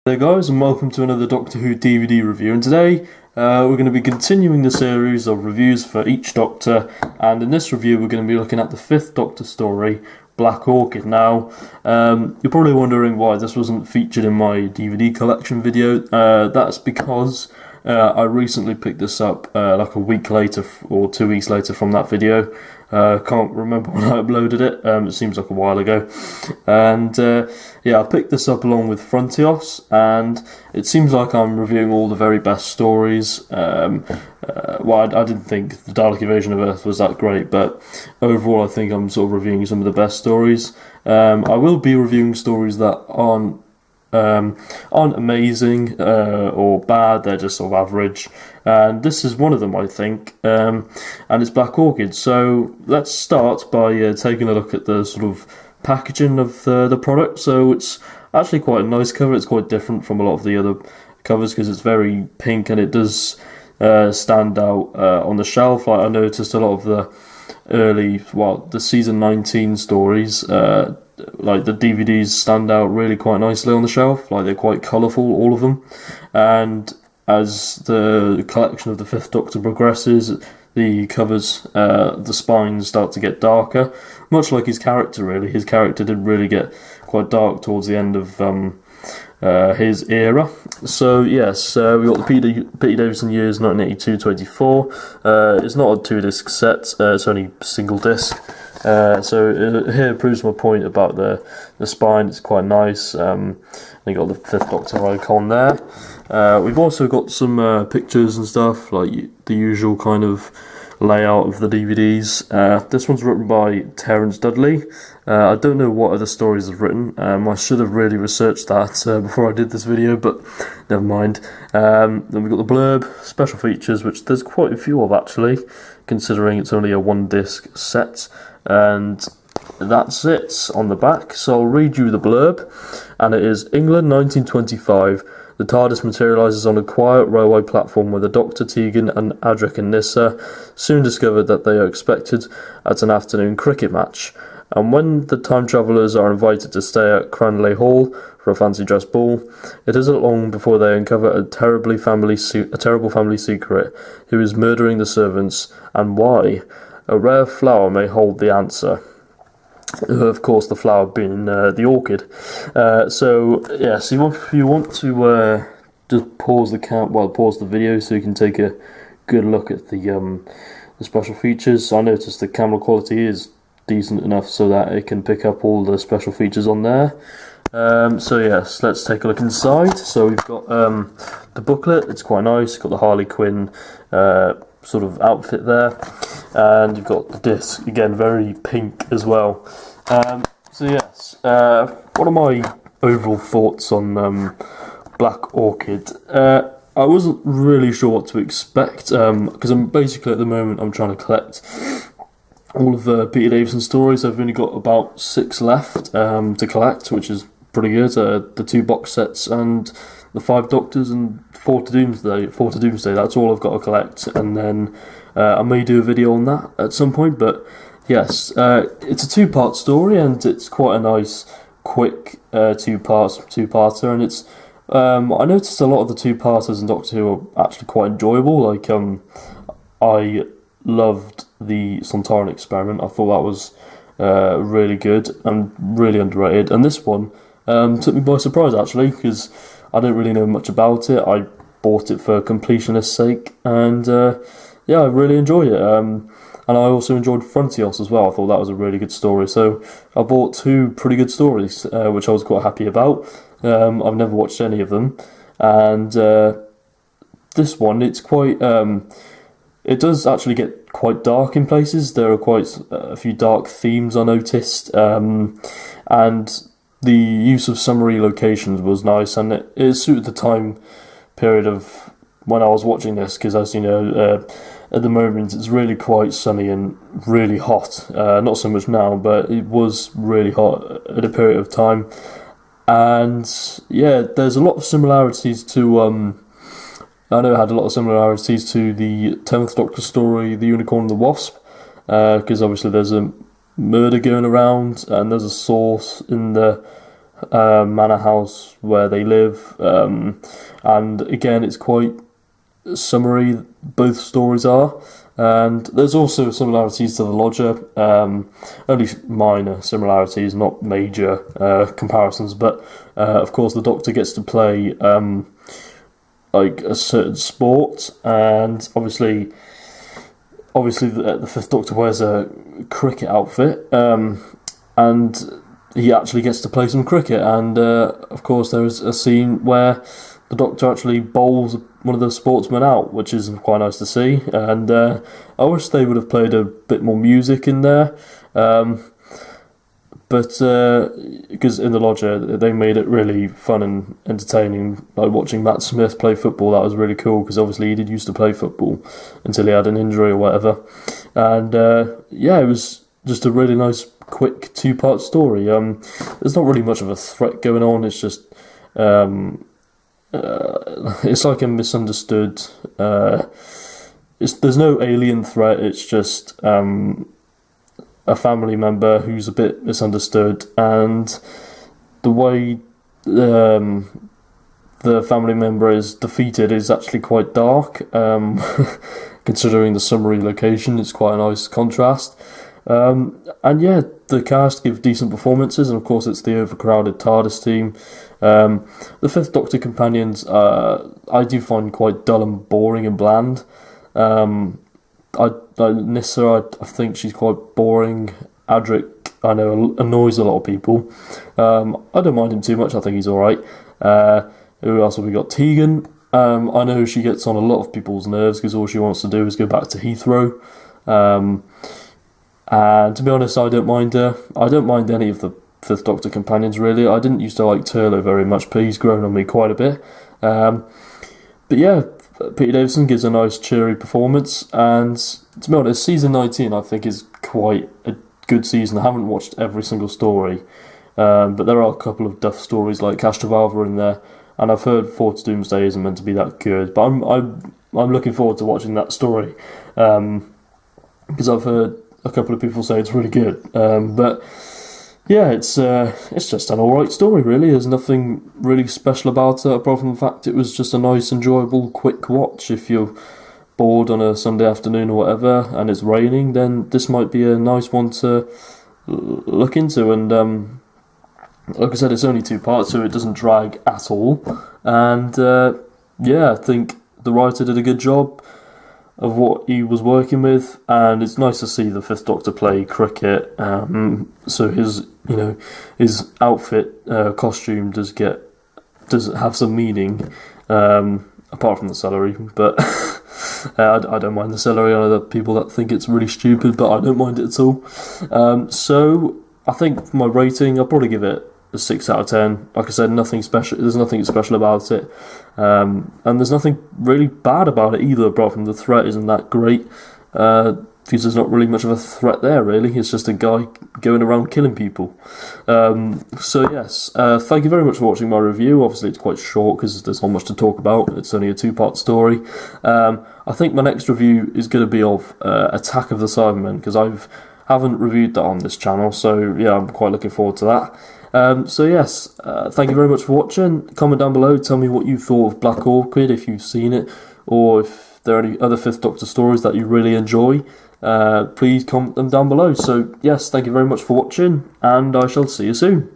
Hey guys, and welcome to another Doctor Who DVD review. And today we're going to be continuing the series of reviews for each Doctor. And in this review, we're going to be looking at the fifth Doctor story, Black Orchid. Now, you're probably wondering why this wasn't featured in my DVD collection video. That's because I recently picked this up like a week later or 2 weeks later from that video. Can't remember when I uploaded it. It seems like a while ago. And I picked this up along with Frontios, and it seems like I'm reviewing all the very best stories. I didn't think the Dalek Invasion of Earth was that great, but overall I think I'm sort of reviewing some of the best stories. I will be reviewing stories that aren't amazing or bad, they're just sort of average, and this is one of them, I think, and it's Black Orchid. So let's start by taking a look at the sort of packaging of the product. So it's actually quite a nice cover. It's quite different from a lot of the other covers because it's very pink, and it does stand out on the shelf. Like I noticed a lot of the the season 19 stories, like the DVDs stand out really quite nicely on the shelf. Like they're quite colourful, all of them. And as the collection of the Fifth Doctor progresses, the covers, the spines start to get darker, much like his character. Really, his character did really get quite dark towards the end of his era. So yes, we got the Peter Davison years 1982-24. It's not a 2-disc set. It's only single disc. So here proves my point about the spine. It's quite nice. You got the Fifth Doctor icon there. We've also got some pictures and stuff, like the usual kind of layout of the DVDs. This one's written by Terence Dudley. I don't know what other stories have written. I should have really researched that before I did this video, but never mind. Then we've got the blurb, special features, which there's quite a few of actually, considering it's only a 1-disc set. And that's it on the back. So I'll read you the blurb, and it is: England, 1925. The TARDIS materialises on a quiet railway platform where the Doctor, Tegan and Adric and Nyssa soon discover that they are expected at an afternoon cricket match. And when the time travellers are invited to stay at Cranleigh Hall for a fancy dress ball, it isn't long before they uncover a terrible family secret: who is murdering the servants and why. A rare flower may hold the answer. Of course, the flower being the orchid. So yes, if you want to just pause the video so you can take a good look at the special features. I noticed the camera quality is decent enough so that it can pick up all the special features on there. So yes, let's take a look inside. So we've got the booklet. It's quite nice. Got the Harley Quinn sort of outfit there, and you've got the disc again, very pink as well. So yes, what are my overall thoughts on Black Orchid? I wasn't really sure what to expect because I'm basically at the moment I'm trying to collect all of the Peter Davison stories. I've only got about 6 left to collect, which is pretty good. The 2 box sets and the 5 Doctors and 4 to Doomsday. That's all I've got to collect, and then I may do a video on that at some point. But yes, it's a 2-part story, and it's quite a nice, quick two-parter. And it's I noticed a lot of the 2-parters in Doctor Who are actually quite enjoyable. Like I loved the Sontaran Experiment. I thought that was really good and really underrated. And this one took me by surprise actually, because I don't really know much about it. I bought it for completionist's sake, and I really enjoyed it. And I also enjoyed Frontios as well. I thought that was a really good story. So I bought 2 pretty good stories, which I was quite happy about. I've never watched any of them, and this one, it's quite. It does actually get quite dark in places. There are quite a few dark themes I noticed, and the use of summery locations was nice, and it suited the time period of when I was watching this, because as you know, at the moment it's really quite sunny and really hot. Not so much now, but it was really hot at a period of time. And yeah, there's a lot of similarities to I know it had a lot of similarities to the 10th Doctor story, The Unicorn and the Wasp, because obviously there's a murder going around, and there's a source in the manor house where they live, and again it's quite summary, both stories are, and there's also similarities to the Lodger, only minor similarities, not major comparisons, but of course the Doctor gets to play like a certain sport, and obviously the Fifth Doctor wears a cricket outfit, and he actually gets to play some cricket, and of course there is a scene where the Doctor actually bowls one of the sportsmen out, which is quite nice to see, and I wish they would have played a bit more music in there, but because in the Lodger they made it really fun and entertaining, like watching Matt Smith play football. That was really cool, because obviously he did used to play football until he had an injury or whatever, and it was just a really nice quick 2-part story. There's not really much of a threat going on, it's just it's like a misunderstood, there's no alien threat, it's just a family member who's a bit misunderstood, and the way the family member is defeated is actually quite dark, considering the summary location. It's quite a nice contrast, and yeah, the cast give decent performances, and of course it's the overcrowded TARDIS team. The Fifth Doctor companions I do find quite dull and boring and bland. Nyssa, I think she's quite boring. Adric, I know, annoys a lot of people. I don't mind him too much, I think he's alright. Who else have we got? Tegan. I know she gets on a lot of people's nerves because all she wants to do is go back to Heathrow. And to be honest, I don't mind her. I don't mind any of the Fifth Doctor companions, really. I didn't used to like Turlough very much, but he's grown on me quite a bit. But yeah, Peter Davison gives a nice cheery performance, and to be honest, season 19 I think is quite a good season. I haven't watched every single story, but there are a couple of duff stories like Castrovalva in there, and I've heard Forward to Doomsday isn't meant to be that good, but I'm looking forward to watching that story, because I've heard a couple of people say it's really good, but yeah, it's just an alright story, really. There's nothing really special about it, apart from the fact it was just a nice, enjoyable, quick watch. If you're bored on a Sunday afternoon or whatever, and it's raining, then this might be a nice one to look into. And like I said, it's only 2 parts, so it doesn't drag at all. And I think the writer did a good job of what he was working with, and it's nice to see the Fifth Doctor play cricket. So his outfit costume does have some meaning, apart from the celery. But I don't mind the celery. I know that people that think it's really stupid, but I don't mind it at all. So I think for my rating, I'll probably give it a 6 out of 10. Like I said, nothing special. There's nothing special about it, and there's nothing really bad about it either. Apart from the threat isn't that great, because there's not really much of a threat there. Really, it's just a guy going around killing people. So yes, thank you very much for watching my review. Obviously, it's quite short because there's not much to talk about. It's only a 2-part story. I think my next review is going to be of Attack of the Cybermen, because I haven't reviewed that on this channel. So yeah, I'm quite looking forward to that. So yes, thank you very much for watching. Comment down below, tell me what you thought of Black Orchid, if you've seen it, or if there are any other Fifth Doctor stories that you really enjoy. Please comment them down below. So yes, thank you very much for watching, and I shall see you soon.